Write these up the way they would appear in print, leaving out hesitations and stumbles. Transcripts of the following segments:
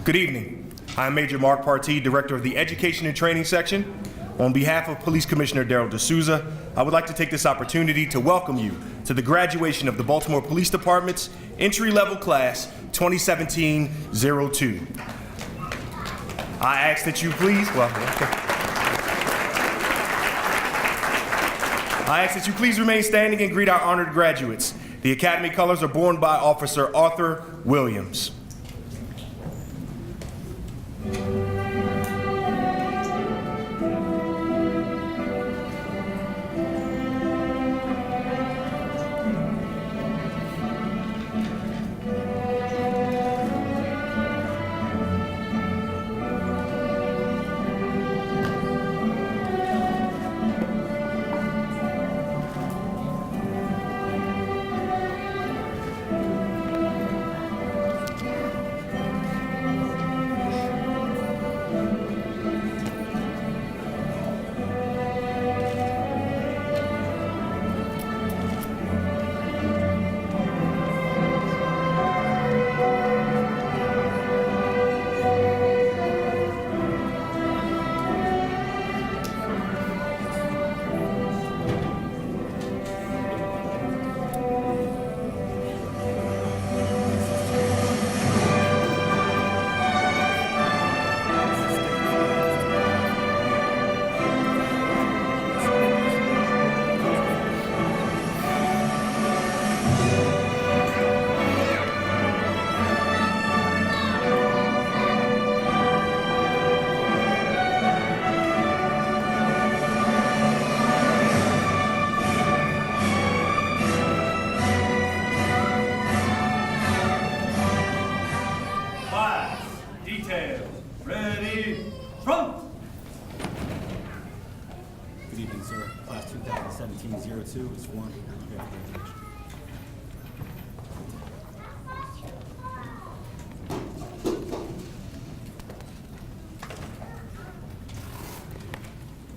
Good evening. I am Major Mark Partee, Director of the Education and Training Section. On behalf of Police Commissioner Darrell D'Souza, I would like to take this opportunity to welcome you to the graduation of the Baltimore Police Department's entry-level class 2017-02. I ask that you please, remain standing and greet our honored graduates. The Academy colors are borne by Officer Arthur Williams.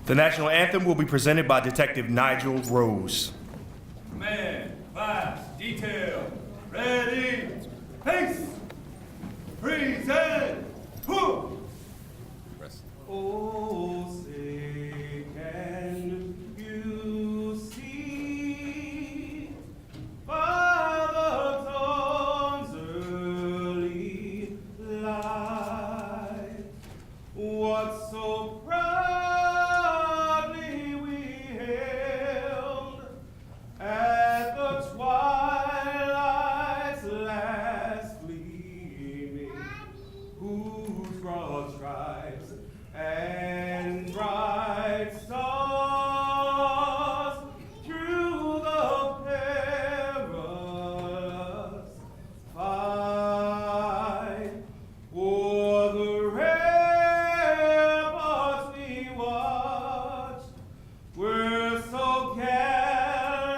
The national anthem will be presented by Detective Nigel Rose. Command, class, detail, ready, pace, present, who? Oh, say can you see by the dawn's early light what so proudly we hailed at the twilight's last gleaming, whose broad stripes and bright stars through the perilous fight o'er the ramparts we watched were so gallantly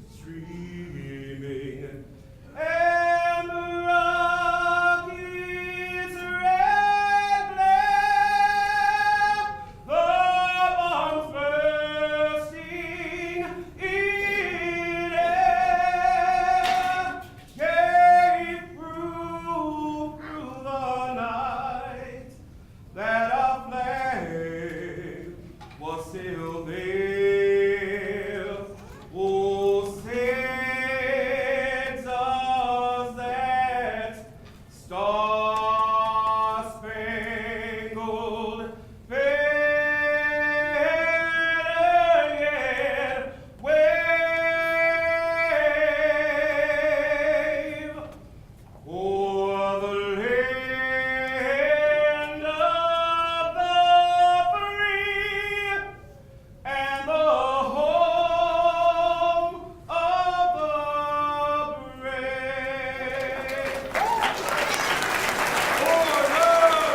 streaming, and the rocket's red glare, the bombs bursting in air, gave proof through the night that our flag was still there. Oh, send us that star-spangled banner yet wave o'er the land of the free and the home of the brave. Order!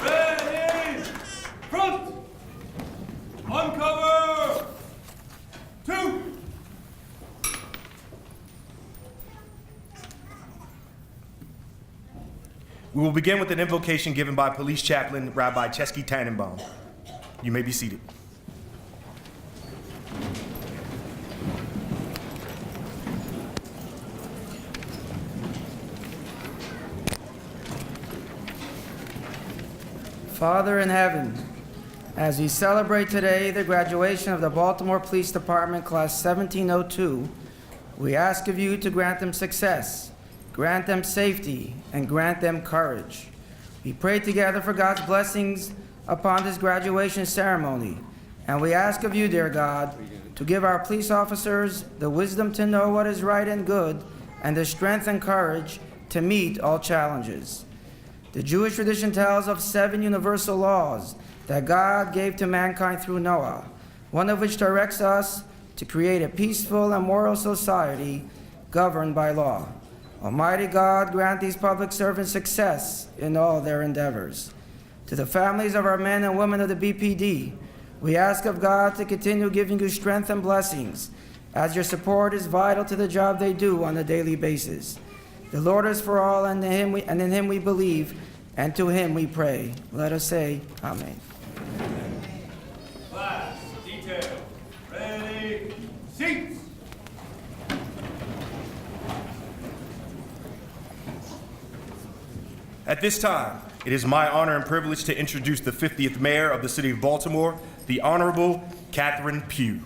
Ready! Front! On cover! 2! We will begin with an invocation given by Police Chaplain Rabbi Chesky Tannenbaum. You may be seated. Father in heaven, as we celebrate today the graduation of the Baltimore Police Department Class 1702, we ask of you to grant them success, grant them safety, and grant them courage. We pray together for God's blessings upon this graduation ceremony, and we ask of you, dear God, to give our police officers the wisdom to know what is right and good, and the strength and courage to meet all challenges. The Jewish tradition tells of 7 universal laws that God gave to mankind through Noah, one of which directs us to create a peaceful and moral society governed by law. Almighty God, grant these public servants success in all their endeavors. To the families of our men and women of the BPD, we ask of God to continue giving you strength and blessings, as your support is vital to the job they do on a daily basis. The Lord is for all, and in him we believe, and to him we pray. Let us say, Amen. Class, detail, ready, seats. At this time, it is my honor and privilege to introduce the 50th Mayor of the City of Baltimore, the Honorable Catherine Pugh.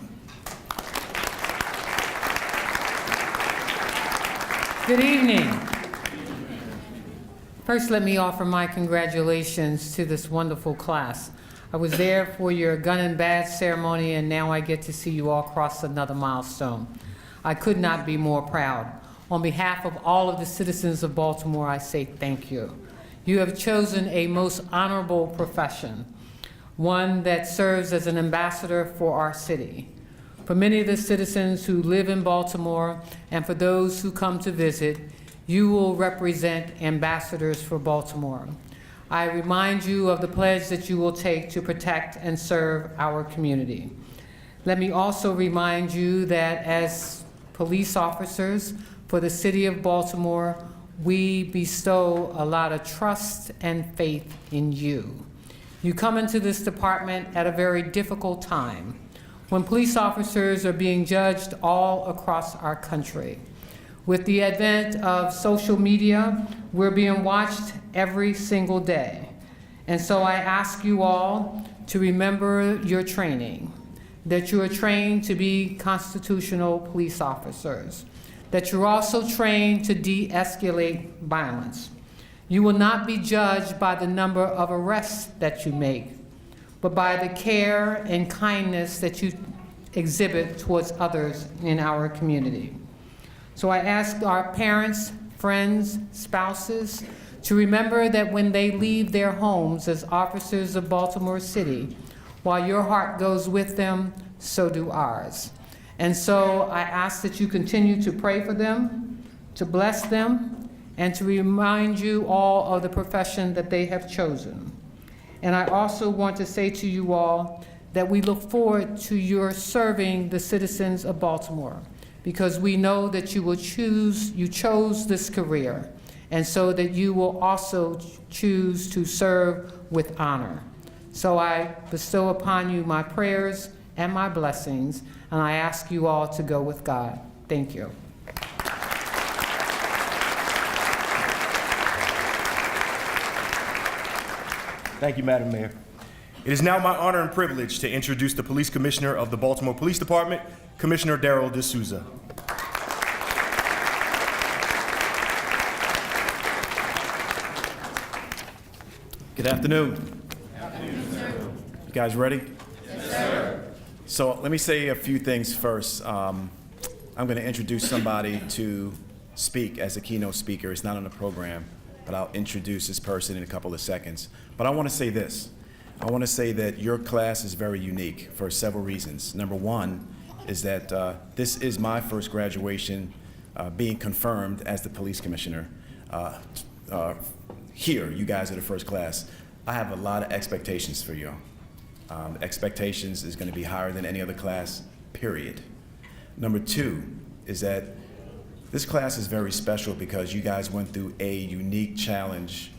Good evening. First, let me offer my congratulations to this wonderful class. I was there for your gun and badge ceremony, and now I get to see you all cross another milestone. I could not be more proud. On behalf of all of the citizens of Baltimore, I say thank you. You have chosen a most honorable profession, one that serves as an ambassador for our city. For many of the citizens who live in Baltimore and for those who come to visit, you will represent ambassadors for Baltimore. I remind you of the pledge that you will take to protect and serve our community. Let me also remind you that as police officers for the city of Baltimore, we bestow a lot of trust and faith in you. You come into this department at a very difficult time, when police officers are being judged all across our country. With the advent of social media, we're being watched every single day. And so I ask you all to remember your training, that you are trained to be constitutional police officers, that you're also trained to de-escalate violence. You will not be judged by the number of arrests that you make, but by the care and kindness that you exhibit towards others in our community. So I ask our parents, friends, spouses to remember that when they leave their homes as officers of Baltimore City, while your heart goes with them, so do ours. And so I ask that you continue to pray for them, to bless them, and to remind you all of the profession that they have chosen. And I also want to say to you all that we look forward to your serving the citizens of Baltimore, because we know that you chose this career, and so that you will also choose to serve with honor. So I bestow upon you my prayers and my blessings, and I ask you all to go with God. Thank you. Thank you, Madam Mayor. It is now my honor and privilege to introduce the Police Commissioner of the Baltimore Police Department, Commissioner Darrell D'Souza. Good afternoon. You guys ready? Yes, sir. So let me say a few things first. I'm going to introduce somebody to speak as a keynote speaker. It's not on the program, but I'll introduce this person in a couple of seconds. But I want to say this. I want to say that your class is very unique for several reasons. Number one is that this is my first graduation being confirmed as the police commissioner. Here, you guys are the first class. I have a lot of expectations for you. Expectations is going to be higher than any other class, period. Number two is that this class is very special because you guys went through a unique challenge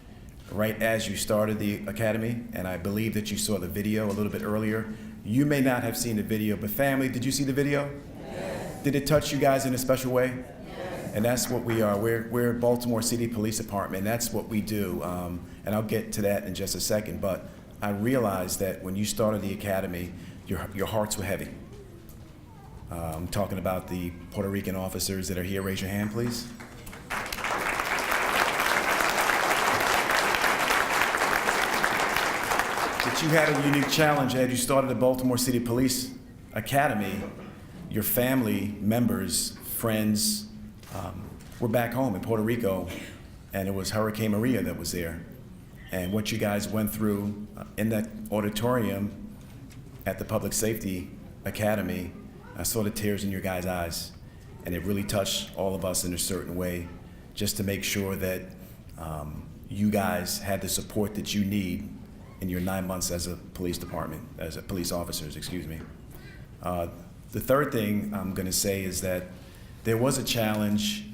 right as you started the academy, and I believe that you saw the video a little bit earlier. You may not have seen the video, but family, did you see the video? Yes. Did it touch you guys in a special way? Yes. And that's what we are. We're Baltimore City Police Department, and that's what we do. And I'll get to that in just a second, but I realized that when you started the academy, your hearts were heavy. I'm talking about the Puerto Rican officers that are here. Raise your hand, please. That you had a unique challenge as you started the Baltimore City Police Academy. Your family members, friends, were back home in Puerto Rico, and it was Hurricane Maria that was there. And what you guys went through in that auditorium at the Public Safety Academy, I saw the tears in your guys' eyes, and it really touched all of us in a certain way, just to make sure that you guys had the support that you need in your 9 months as a police department, as a police officers, excuse me. The third thing I'm gonna say is that there was a challenge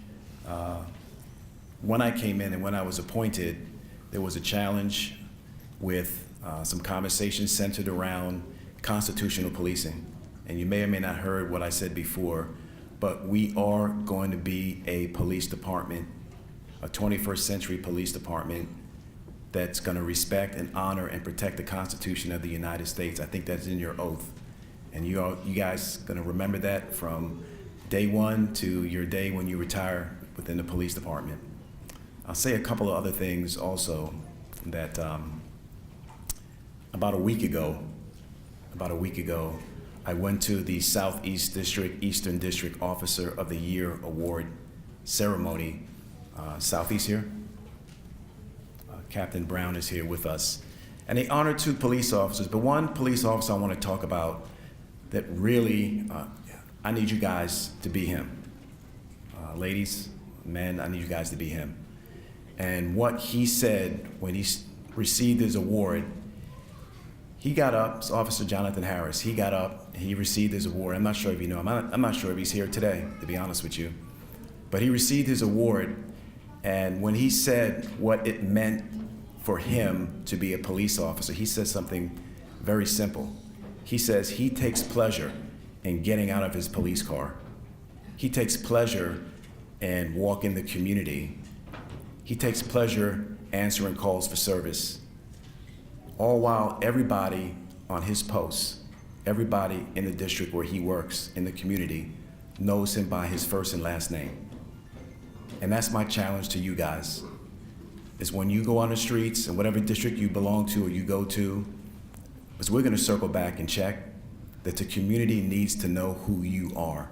when I came in and when I was appointed. There was a challenge with some conversations centered around constitutional policing. And you may or may not heard what I said before, but we are going to be a police department, a 21st century police department that's going to respect and honor and protect the Constitution of the United States. I think that's in your oath. And you guys going to remember that from day one to your day when you retire within the police department. I'll say a couple of other things also that about a week ago, I went to the Southeast District, Eastern District Officer of the Year Award ceremony. Southeast here? Captain Brown is here with us. And they honored 2 police officers, but one police officer I want to talk about that really, I need you guys to be him. Ladies, men, I need you guys to be him. And what he said when he received his award, he got up, it's Officer Jonathan Harris, he got up, he received his award. I'm not sure if you know him, I'm not sure if he's here today, to be honest with you. But he received his award, and when he said what it meant for him to be a police officer, he said something very simple. He says he takes pleasure in getting out of his police car. He takes pleasure in walking the community. He takes pleasure answering calls for service. All while everybody on his post, everybody in the district where he works, in the community, knows him by his first and last name. And that's my challenge to you guys, is when you go on the streets, and whatever district you belong to or you go to, is we're gonna circle back and check that the community needs to know who you are.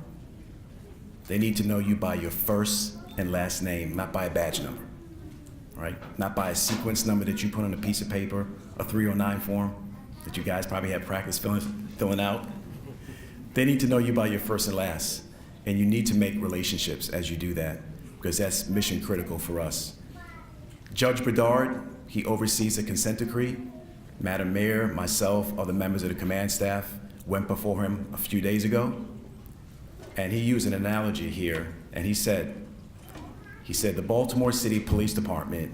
They need to know you by your first and last name, not by a badge number, right? Not by a sequence number that you put on a piece of paper, a 309 form that you guys probably have practice filling out. They need to know you by your first and last, and you need to make relationships as you do that, because that's mission critical for us. Judge Bedard, he oversees the consent decree. Madam Mayor, myself, other members of the command staff went before him a few days ago, and he used an analogy here, and he said the Baltimore City Police Department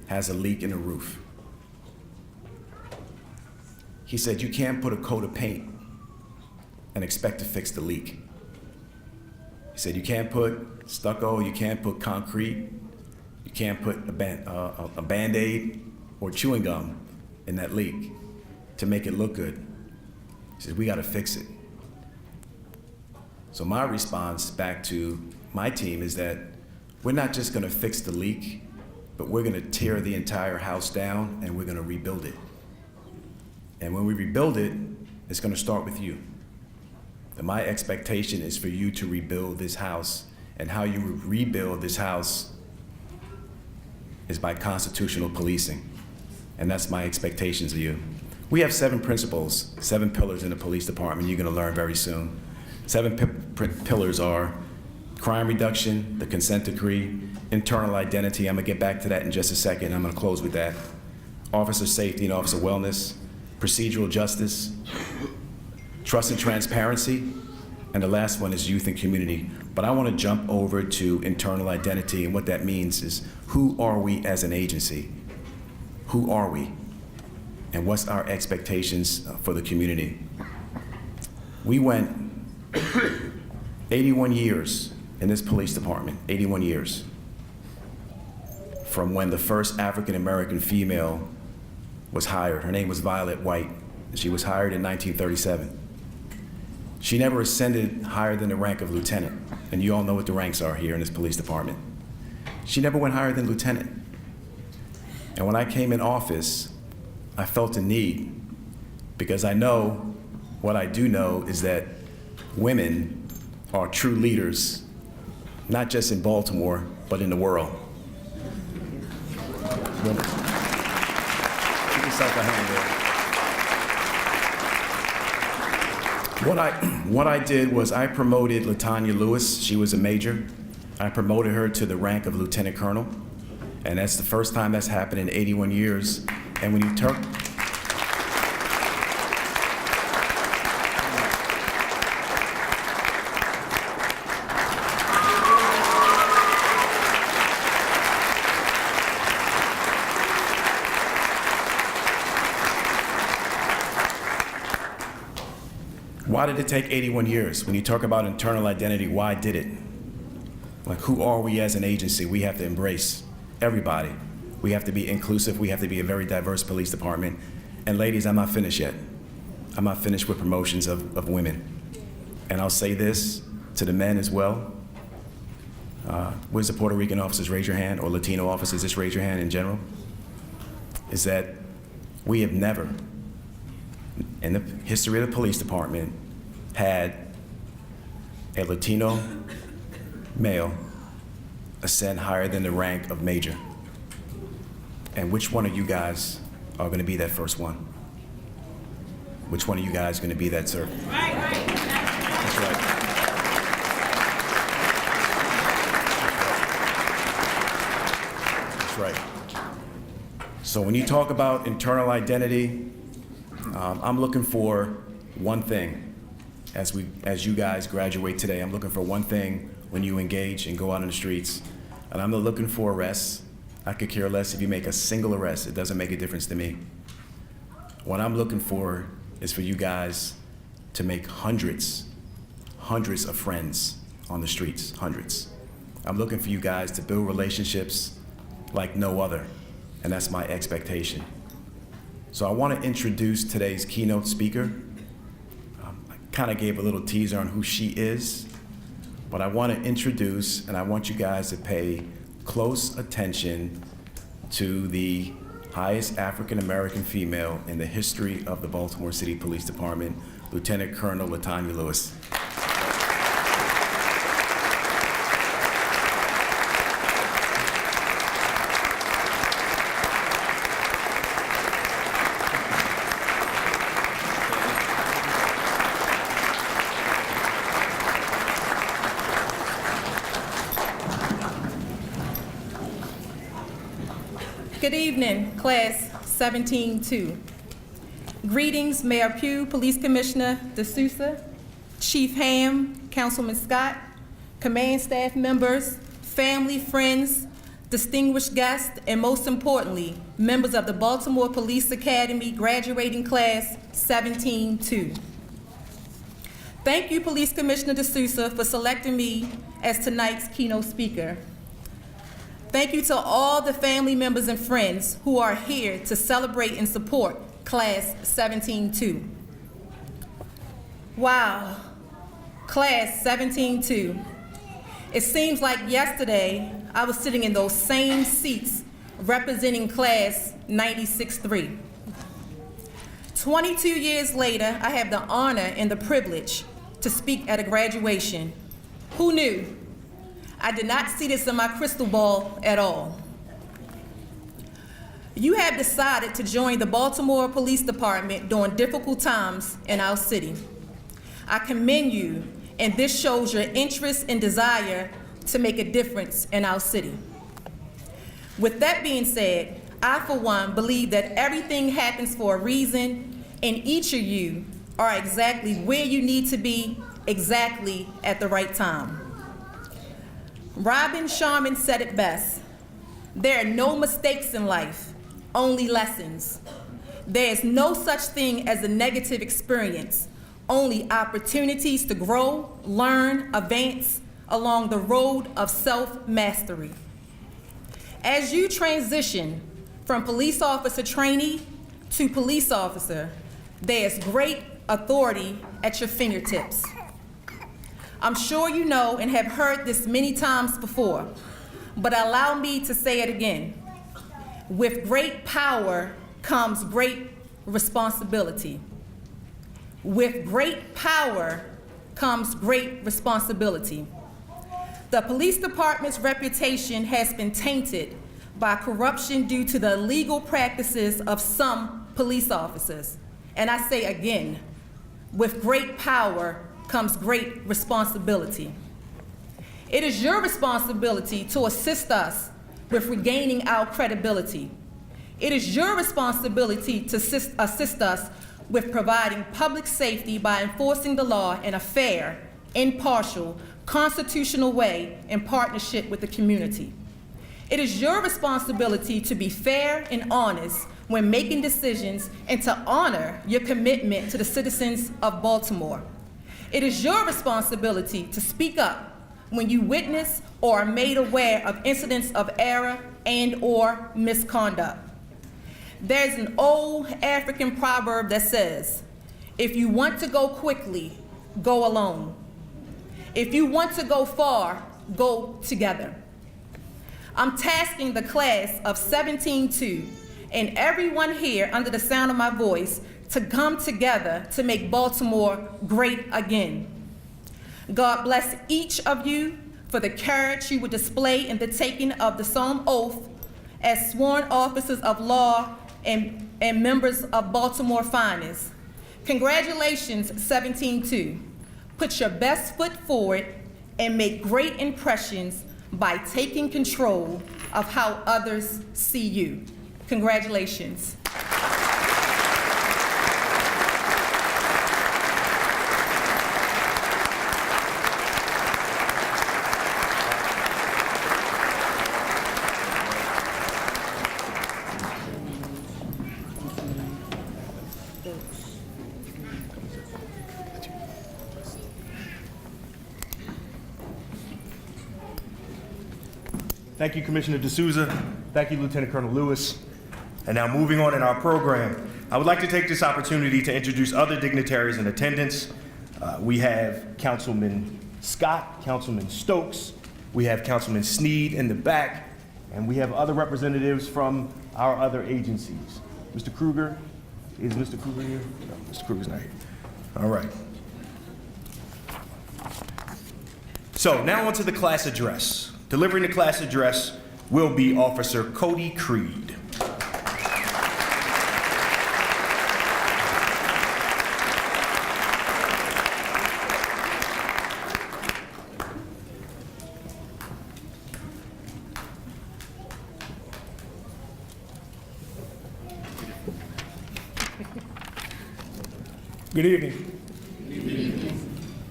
has a leak in the roof. He said you can't put a coat of paint and expect to fix the leak. He said you can't put stucco, you can't put concrete, you can't put a Band-Aid or chewing gum in that leak to make it look good. He said we gotta fix it. So my response back to my team is that we're not just gonna fix the leak, but we're gonna tear the entire house down and we're gonna rebuild it. And when we rebuild it, it's gonna start with you. And my expectation is for you to rebuild this house, and how you rebuild this house is by constitutional policing. And that's my expectations of you. We have 7 principles, 7 pillars in the police department you're gonna learn very soon. 7 pillars are crime reduction, the consent decree, internal identity, I'm gonna get back to that in just a second, I'm gonna close with that. Officer safety and officer wellness, procedural justice, trust and transparency, and the last one is youth and community. But I wanna jump over to internal identity, and what that means is, who are we as an agency? Who are we? And what's our expectations for the community? We went 81 years in this police department, 81 years, from when the first African-American female was hired. Her name was Violet White. She was hired in 1937. She never ascended higher than the rank of lieutenant, and you all know what the ranks are here in this police department. She never went higher than lieutenant. And when I came in office, I felt a need, because I know, what I do know is that women are true leaders, not just in Baltimore, but in the world. Women. Give yourself a hand there. What I did was I promoted LaTanya Lewis. She was a major. I promoted her to the rank of lieutenant colonel, and that's the first time that's happened in 81 years. And when you turn, why did it take 81 years? When you talk about internal identity, why did it? Like, who are we as an agency? We have to embrace everybody. We have to be inclusive. We have to be a very diverse police department. And ladies, I'm not finished yet. I'm not finished with promotions of women. And I'll say this to the men as well. Where's the Puerto Rican officers? Raise your hand. Or Latino officers, just raise your hand in general. Is that we have never, in the history of the police department, had a Latino male ascend higher than the rank of major. And which one of you guys are going to be that first one? Which one of you guys is going to be that servant? Right. That's right. That's right. So when you talk about internal identity, I'm looking for one thing as you guys graduate today. I'm looking for one thing when you engage and go out on the streets. And I'm not looking for arrests. I could care less if you make a single arrest. It doesn't make a difference to me. What I'm looking for is for you guys to make hundreds of friends on the streets, hundreds. I'm looking for you guys to build relationships like no other, and that's my expectation. So I want to introduce today's keynote speaker. I kind of gave a little teaser on who she is, but I want to introduce, and I want you guys to pay close attention to the highest African-American female in the history of the Baltimore City Police Department, Lieutenant Colonel LaTanya Lewis. Good evening, Class 17-2. Greetings, Mayor Pugh, Police Commissioner D'Souza, Chief Ham, Councilman Scott, command staff members, family, friends, distinguished guests, and most importantly, members of the Baltimore Police Academy graduating Class 17-2. Thank you, Police Commissioner D'Souza, for selecting me as tonight's keynote speaker. Thank you to all the family members and friends who are here to celebrate and support Class 17-2. Wow, Class 17-2. It seems like yesterday I was sitting in those same seats representing Class 96-3. 22 years later, I have the honor and the privilege to speak at a graduation. Who knew? I did not see this in my crystal ball at all. You have decided to join the Baltimore Police Department during difficult times in our city. I commend you, and this shows your interest and desire to make a difference in our city. With that being said, I, for one, believe that everything happens for a reason, and each of you are exactly where you need to be, exactly at the right time. Robin Sharman said it best. There are no mistakes in life, only lessons. There is no such thing as a negative experience, only opportunities to grow, learn, advance along the road of self-mastery. As you transition from police officer trainee to police officer, there's great authority at your fingertips. I'm sure you know and have heard this many times before, but allow me to say it again. With great power comes great responsibility. With great power comes great responsibility. The police department's reputation has been tainted by corruption due to the illegal practices of some police officers. And I say again, with great power comes great responsibility. It is your responsibility to assist us with regaining our credibility. It is your responsibility to assist us with providing public safety by enforcing the law in a fair, impartial, constitutional way in partnership with the community. It is your responsibility to be fair and honest when making decisions and to honor your commitment to the citizens of Baltimore. It is your responsibility to speak up when you witness or are made aware of incidents of error and/or misconduct. There's an old African proverb that says, if you want to go quickly, go alone. If you want to go far, go together. I'm tasking the class of 17-2 and everyone here under the sound of my voice to come together to make Baltimore great again. God bless each of you for the courage you would display in the taking of the solemn oath as sworn officers of law and members of Baltimore finest. Congratulations, 17-2. Put your best foot forward and make great impressions by taking control of how others see you. Congratulations. Thank you, Commissioner D'Souza. Thank you, Lieutenant Colonel Lewis. And now moving on in our program, I would like to take this opportunity to introduce other dignitaries in attendance. We have Councilman Scott, Councilman Stokes, we have Councilman Sneed in the back, and we have other representatives from our other agencies. Mr. Kruger, is Mr. Kruger here? No, Mr. Kruger's not here. All right. So now on to the class address. Delivering the class address will be Officer Cody Creed. Good evening.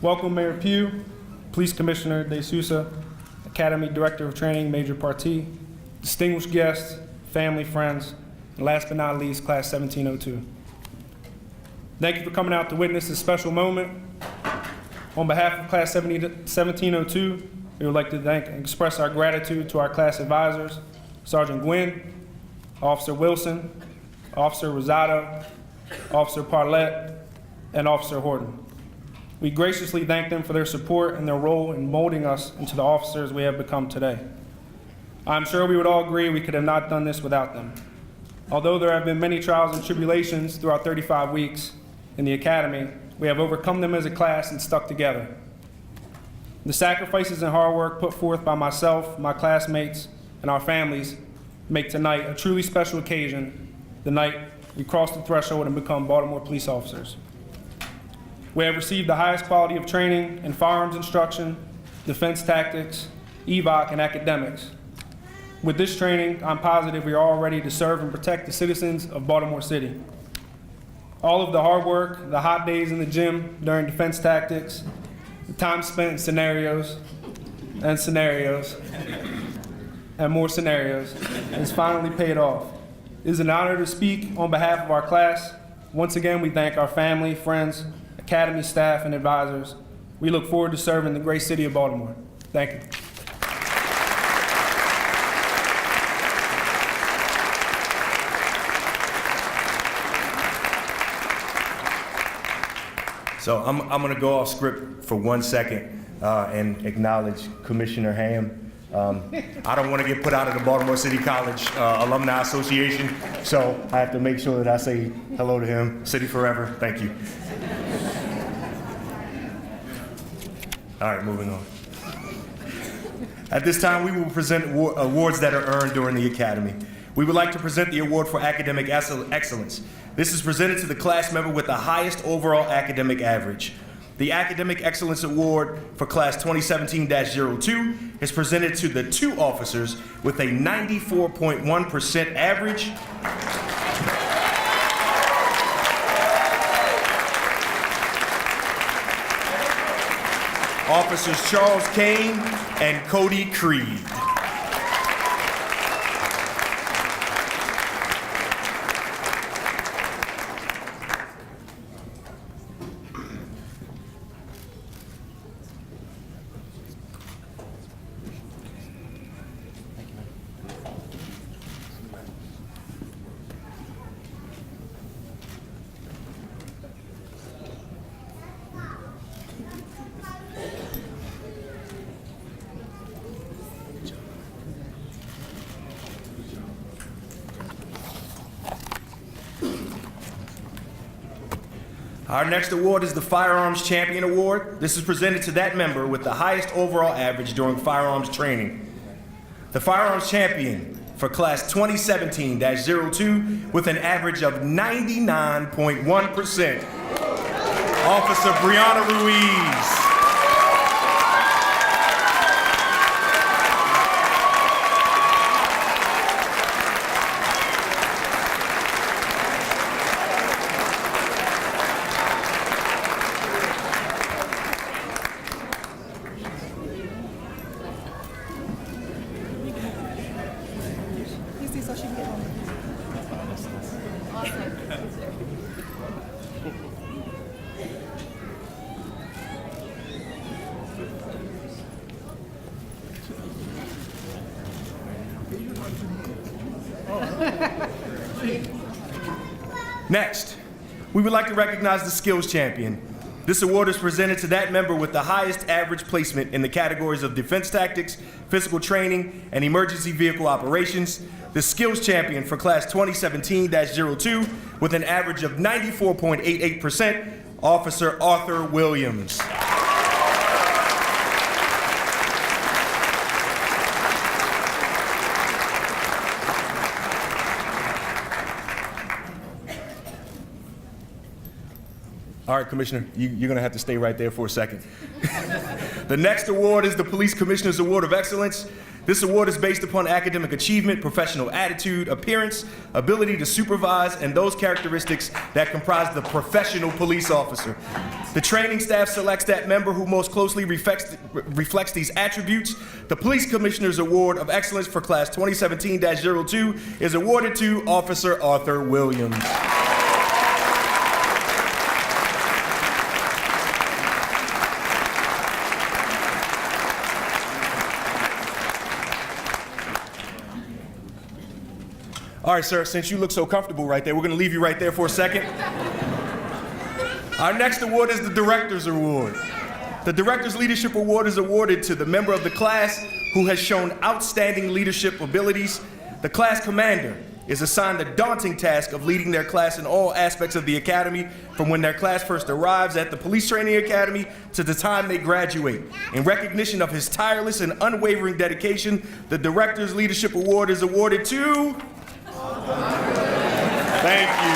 Welcome, Mayor Pugh, Police Commissioner D'Souza, Academy Director of Training, Major Partee, distinguished guests, family, friends, and last but not least, Class 1702. Thank you for coming out to witness this special moment. On behalf of Class 1702, we would like to thank and express our gratitude to our class advisors, Sergeant Gwynn, Officer Wilson, Officer Rosado, Officer Parlett, and Officer Horton. We graciously thank them for their support and their role in molding us into the officers we have become today. I'm sure we would all agree we could have not done this without them. Although there have been many trials and tribulations throughout 35 weeks in the Academy, we have overcome them as a class and stuck together. The sacrifices and hard work put forth by myself, my classmates, and our families make tonight a truly special occasion, the night we cross the threshold and become Baltimore police officers. We have received the highest quality of training in firearms instruction, defense tactics, EVOC, and academics. With this training, I'm positive we are all ready to serve and protect the citizens of Baltimore City. All of the hard work, the hot days in the gym during defense tactics, the time spent in scenarios, and more scenarios, has finally paid off. It is an honor to speak on behalf of our class. Once again, we thank our family, friends, Academy staff, and advisors. We look forward to serving the great city of Baltimore. Thank you. So I'm going to go off script for 1 second and acknowledge Commissioner Ham. I don't want to get put out of the Baltimore City College Alumni Association, so I have to make sure that I say hello to him. City forever. Thank you. All right, moving on. At this time, we will present awards that are earned during the Academy. We would like to present the Award for Academic Excellence. This is presented to the class member with the highest overall academic average. The Academic Excellence Award for Class 2017-02 is presented to the 2 officers with a 94.1% average. Officers Charles Kane and Cody Creed. Our next award is the Firearms Champion Award. This is presented to that member with the highest overall average during firearms training. The Firearms Champion for Class 2017-02 with an average of 99.1%. Officer Brianna Ruiz. Next, we would like to recognize the Skills Champion. This award is presented to that member with the highest average placement in the categories of defense tactics, physical training, and emergency vehicle operations. The Skills Champion for Class 2017-02 with an average of 94.88%, Officer Arthur Williams. All right, Commissioner, you're going to have to stay right there for a second. The next award is the Police Commissioner's Award of Excellence. This award is based upon academic achievement, professional attitude, appearance, ability to supervise, and those characteristics that comprise the professional police officer. The training staff selects that member who most closely reflects these attributes. The Police Commissioner's Award of Excellence for Class 2017-02 is awarded to Officer Arthur Williams. All right, sir, since you look so comfortable right there, we're going to leave you right there for a second. Our next award is the Director's Award. The Director's Leadership Award is awarded to the member of the class who has shown outstanding leadership abilities. The class commander is assigned the daunting task of leading their class in all aspects of the academy, from when their class first arrives at the Police Training Academy to the time they graduate. In recognition of his tireless and unwavering dedication, the Director's Leadership Award is awarded to... Thank you.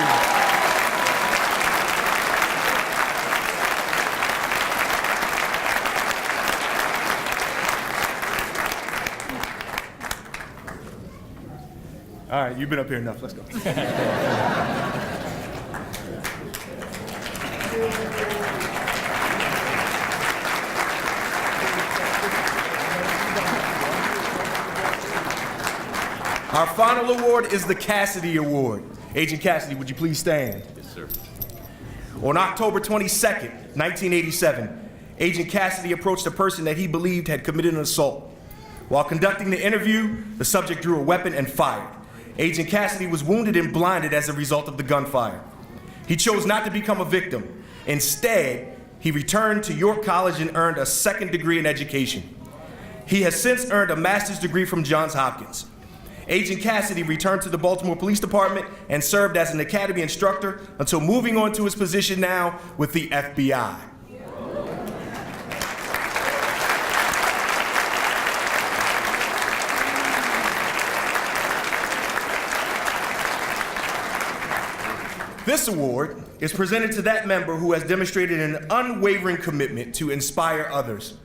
All right, you've been up here enough. Let's go. Our final award is the Cassidy Award. Agent Cassidy, would you please stand? Yes, sir. On October 22nd, 1987, Agent Cassidy approached a person that he believed had committed an assault. While conducting the interview, the subject drew a weapon and fired. Agent Cassidy was wounded and blinded as a result of the gunfire. He chose not to become a victim. Instead, He returned to York College and earned a second degree in education. He has since earned a master's degree from Johns Hopkins. Agent Cassidy returned to the Baltimore Police Department and served as an academy instructor until moving on to his position now with the FBI. This award is presented to that member who has demonstrated an unwavering commitment to inspire others.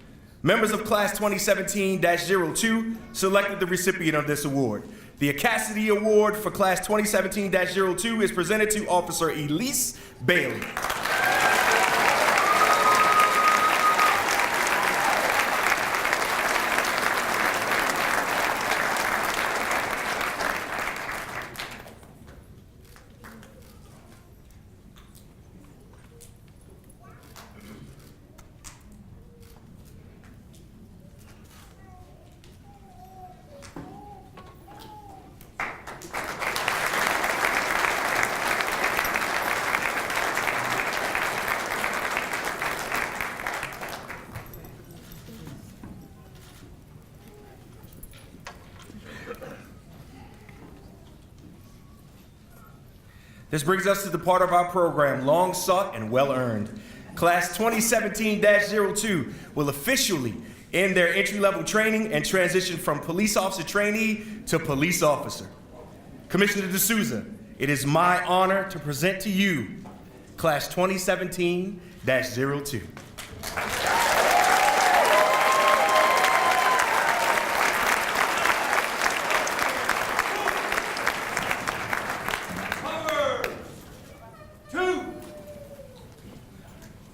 Members of Class 2017-02 selected the recipient of this award. The Cassidy Award for Class 2017-02 is presented to Officer Elise Bailey. This brings us to the part of our program long sought and well earned. Class 2017-02 will officially end their entry-level training and transition from police officer trainee to police officer. Commissioner D'Souza, it is my honor to present to you Class 2017-02.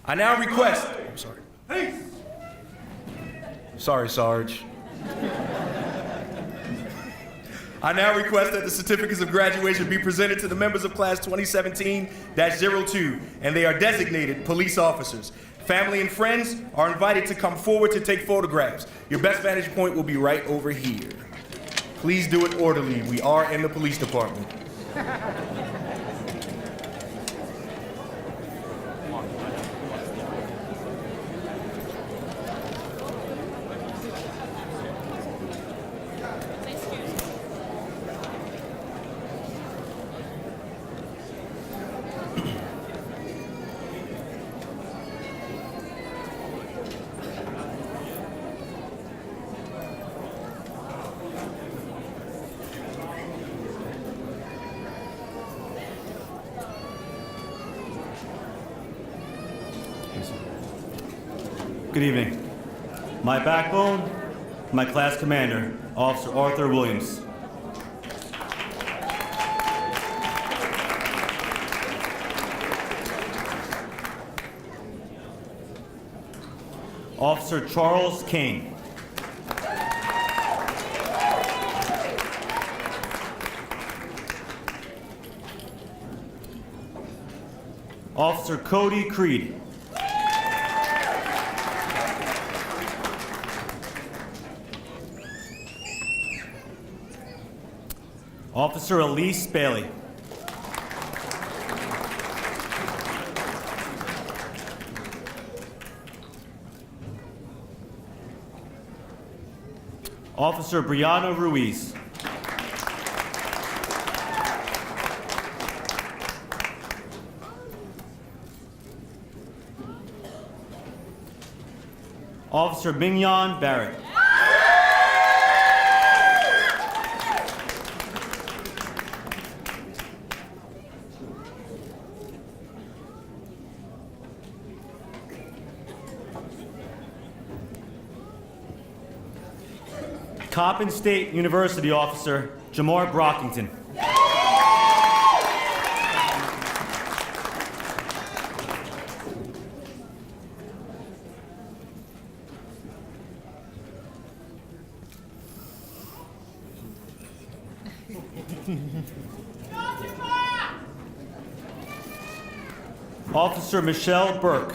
I now request, I'm sorry. Peace. Sorry, Sarge. I now request that the certificates of graduation be presented to the members of Class 2017-02, and they are designated police officers. Family and friends are invited to come forward to take photographs. Your best vantage point will be right over here. Please do it orderly. We are in the police department. Good evening. My backbone, my class commander, Officer Arthur Williams. Officer Charles Kane. Officer Cody Creed. Officer Elise Bailey. Officer Brianna Ruiz. Officer Mignon Barrett. Coppin State University Officer Jamar Brockington. Officer Michelle Burke.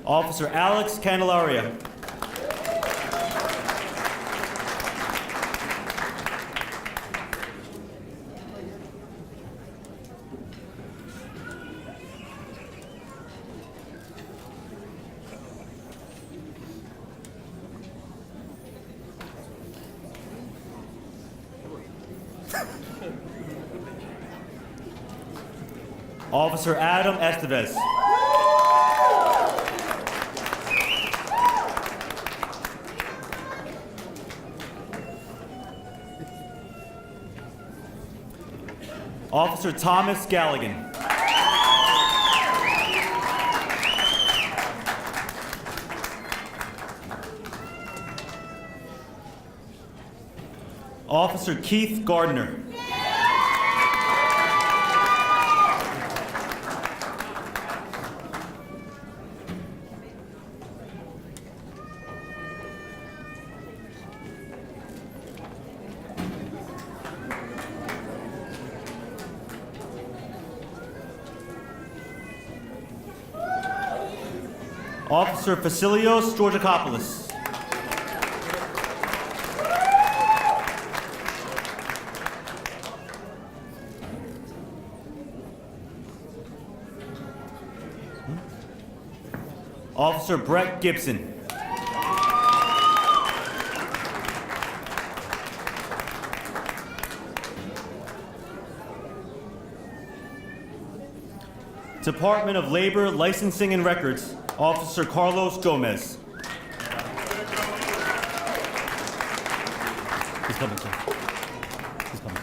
Officer Alex Candelaria. Officer Adam Estevez. Officer Thomas Galligan. Officer Keith Gardner. Officer Vasilios Georgakopoulos. Officer Brett Gibson. Department of Labor, Licensing and Records, Officer Carlos Gomez. He's coming, sir. He's coming.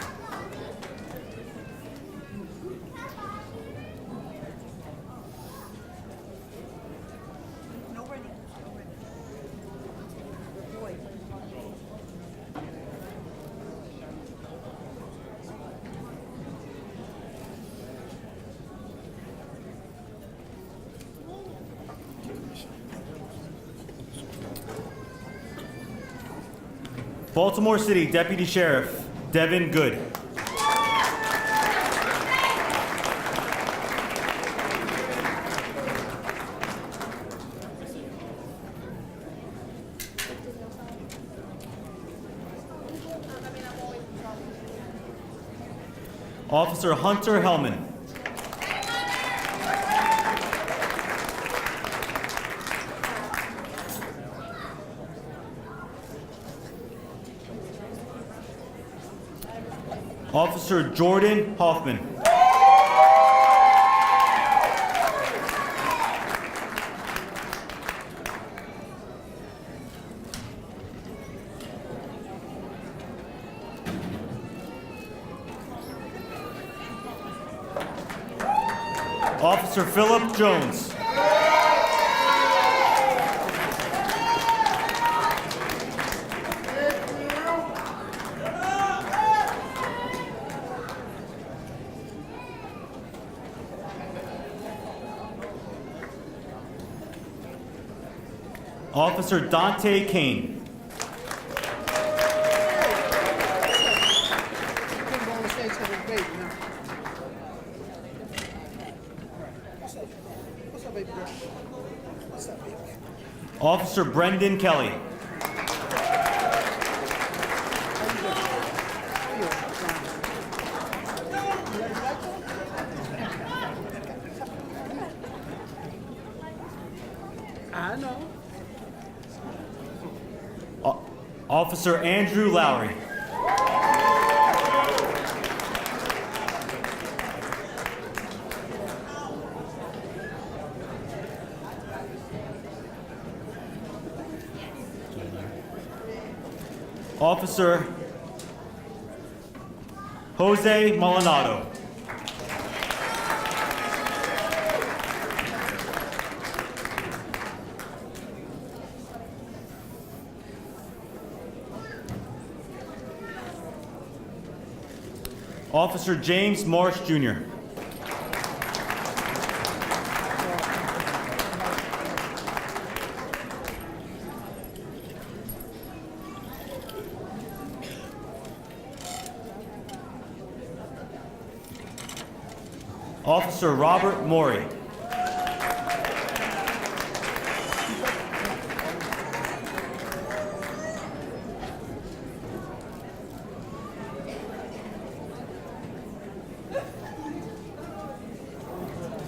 Baltimore City Deputy Sheriff Devin Good. Officer Hunter Hellman. Officer Jordan Hoffman. Officer Philip Jones. Officer Dante Kane. Officer Brendan Kelly. I know. Officer Andrew Lowry. Officer Jose Maldonado. Officer James Marsh, Jr. Officer Robert Morey.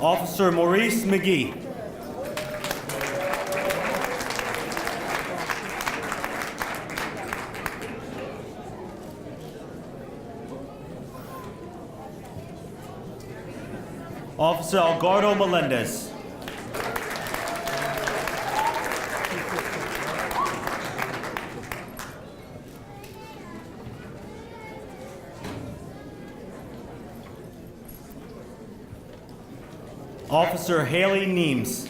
Officer Maurice McGee. Officer Algardo Melendez. Officer Haley Neems.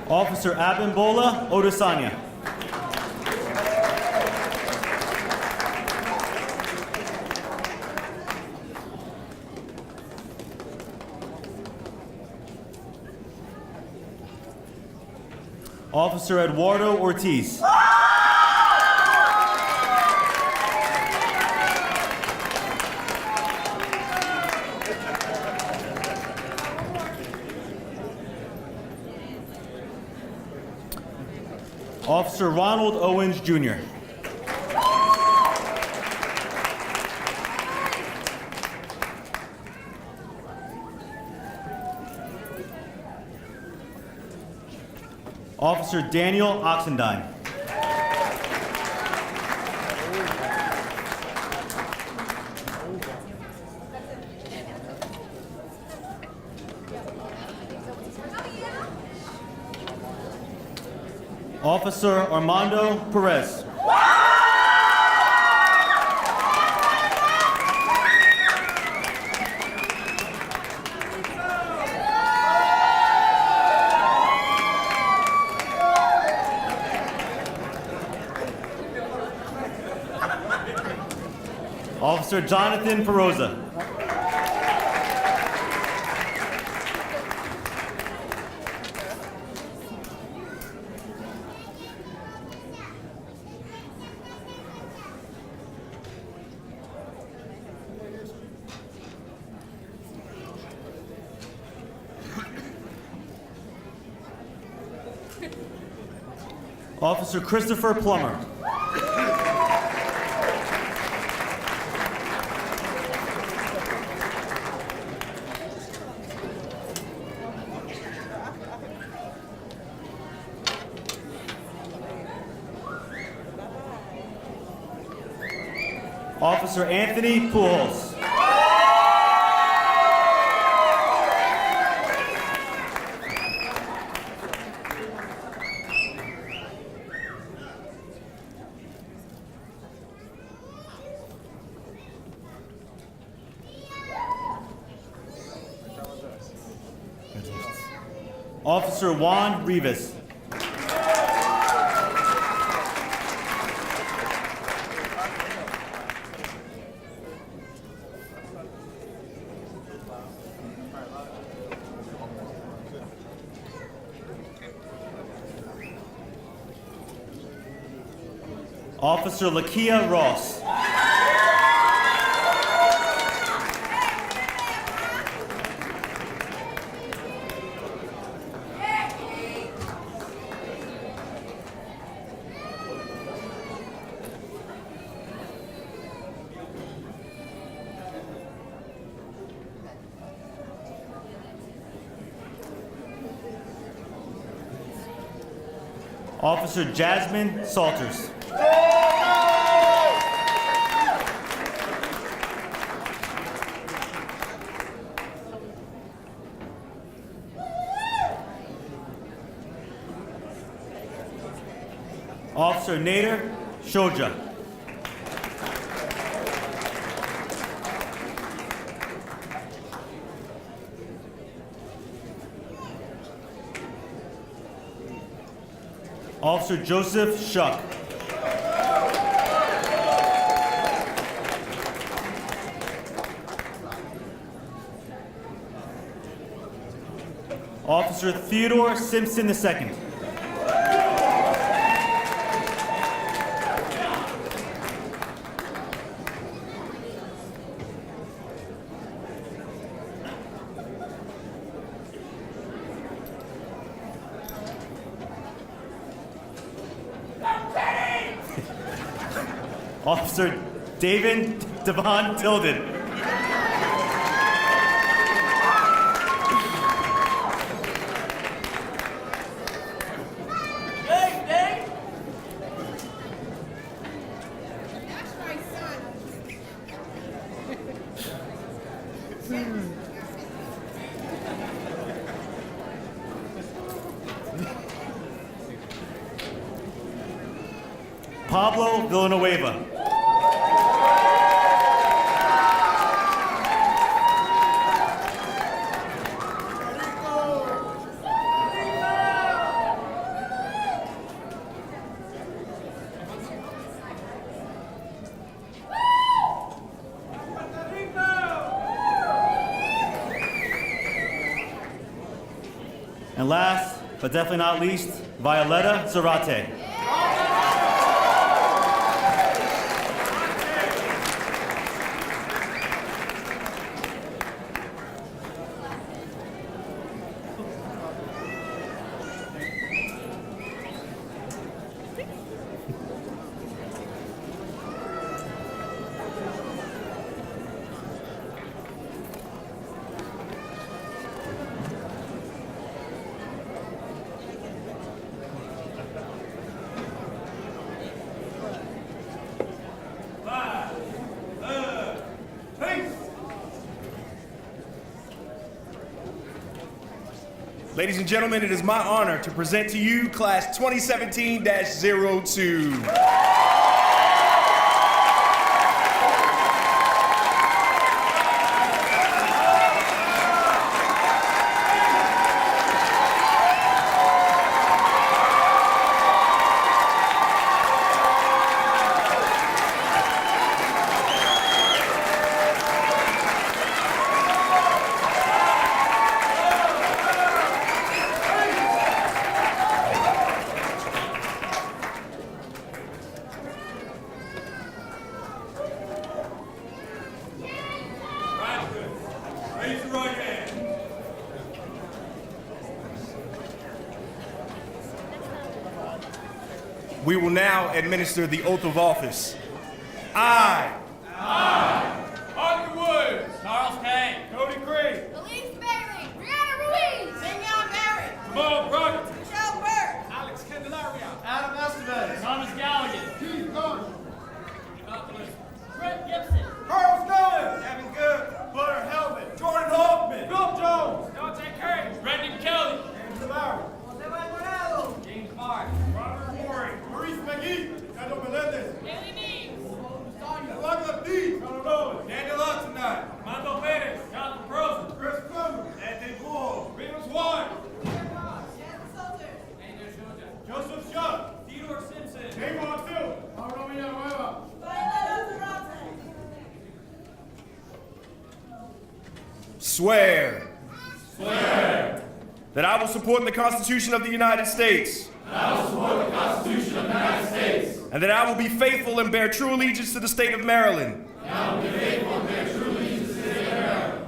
Officer Abimbola Odesanya. Officer Eduardo Ortiz. Officer Ronald Owens, Jr. Officer Daniel Oxendine. Officer Armando Perez. Officer Jonathan Perosa. Officer Christopher Plummer. Officer Anthony Pujols. Officer Juan Rivas. Officer Lakia Ross. Officer Jasmine Salters. Officer Nader Shoja. Officer Joseph Shuck. Officer Theodore Simpson II. Officer David Devon Tilden. Pablo Villanueva. And last, but definitely not least, Violetta Zarate. Ladies and gentlemen, it is my honor to present to you Class 2017-02. Raise your right hand. We will now administer the oath of office. I, Arthur Woods. Charles Kane. Cody Cree. Elise Bailey, Brianna Ruiz, Danielle Barrett, Jamal Brockett. Michelle Burke, Alex Candelaria. Adam Estevez. Thomas Galligan. Keith Gordon, Brett Gibson. Carl Scully. Kevin Good. Butter Helmet. Jordan Hoffman. Bill Jones. Dante Curry. Brendan Kelly. Andrew Lowry. James Mark. Robert Morey. Maurice McGee. Pedro Melendez. Haley Means, Douglas Dees. Ronald Owen. Daniel Tonight. Mando Perez. Jonathan Prosen. Chris Clemens. Anthony Bull. Remus White. Joseph Shutt. Theodore Simpson. Javon Phil. Mauro Villanueva. swear. That I will support the Constitution of the United States. And that I will be faithful and bear true allegiance to the state of Maryland.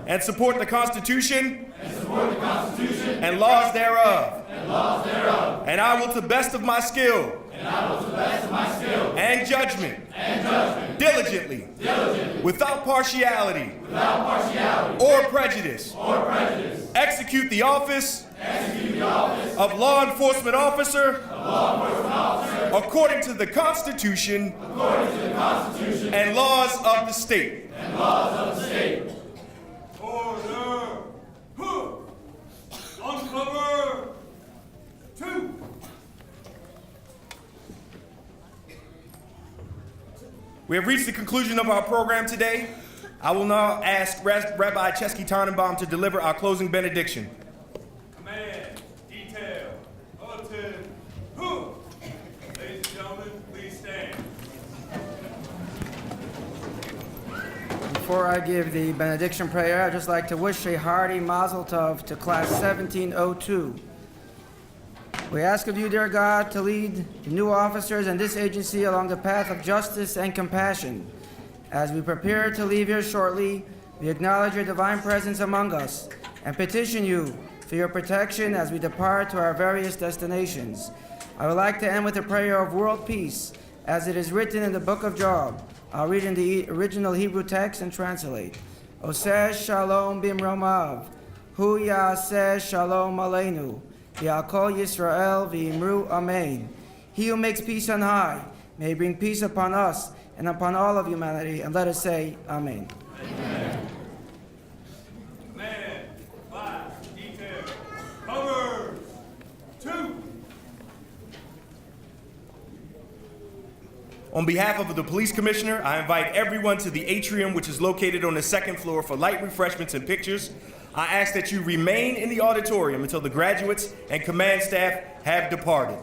And support the Constitution. And laws thereof. And I will to the best of my skill. And judgment. Diligently. Without partiality. Or prejudice. Execute the office. Of law enforcement officer. According to the Constitution. And laws of the state. Order. Uncover. 2. We have reached the conclusion of our program today. I will now ask Rabbi Chesky Tannenbaum to deliver our closing benediction. Command. Detail. Bulletin. Who? Ladies and gentlemen, please stand. Before I give the benediction prayer, I'd just like to wish a hearty mazel tov to Class 1702. We ask of you, dear God, to lead the new officers and this agency along the path of justice and compassion. As we prepare to leave here shortly, we acknowledge your divine presence among us and petition you for your protection as we depart to our various destinations. I would like to end with a prayer of world peace, as it is written in the book of Job. I'll read in the original Hebrew text and translate. Oseh shalom bimromav, hu yaseh shalom aleinu, v'al Yisrael v'imru amen. He who makes peace on high may bring peace upon us and upon all of humanity, and let us say amen. Amen. Man, 5, detail. Cover. 2. On behalf of the police commissioner, I invite everyone to the atrium, which is located on the second floor, for light refreshments and pictures. I ask that you remain in the auditorium until the graduates and command staff have departed.